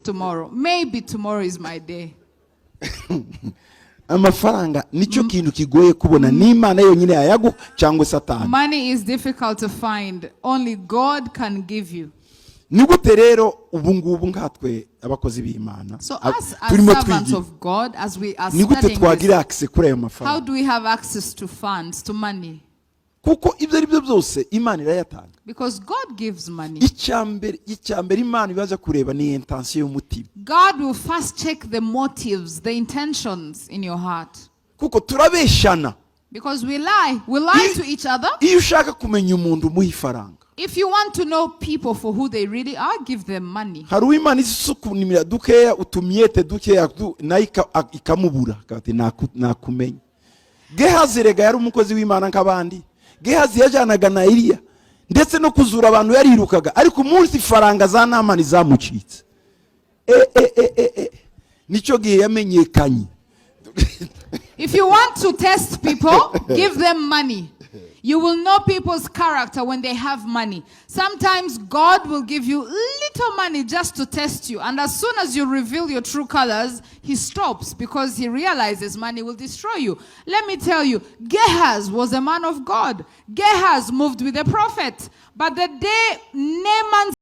tomorrow. Maybe tomorrow is my day. Amafaranga nico kintu kigoye kubona n'Imana yonyine yayagu cyangwa Satani. Money is difficult to find. Only God can give you. Nigute rero ubu ngubu nkatwe abakozi b'Imana. So as servants of God, as we are studying this, how do we have access to funds, to money? Kuko ibyo ari byo byose Imana irayatanga. Because God gives money. Icyambere Imana ibaza kureba ni intention y'umutima. God will first check the motives, the intentions in your heart. Kuko turabeshana. Because we lie to each other. Iyo ushaka kumenya umuntu muha ifaranga. If you want to know people for who they really are, give them money. Hari Imana isukunimira dukeya utumyete dukeya nayo ikamubura kati nakumenya. Gehazi rega yari umukozi w'Imana nk'abandi. Gehazi yajanaga na Eliya ndetse no kuzura abantu yarirukaga ariko umunsi faranga za Namani zamucitse. Nico gihe yamenyekanye. If you want to test people, give them money. You will know people's character when they have money. Sometimes God will give you little money just to test you. And as soon as you reveal your true colors, he stops because he realizes money will destroy you. Let me tell you, Gehazi was a man of God. Gehazi moved with a prophet. But the day Naaman's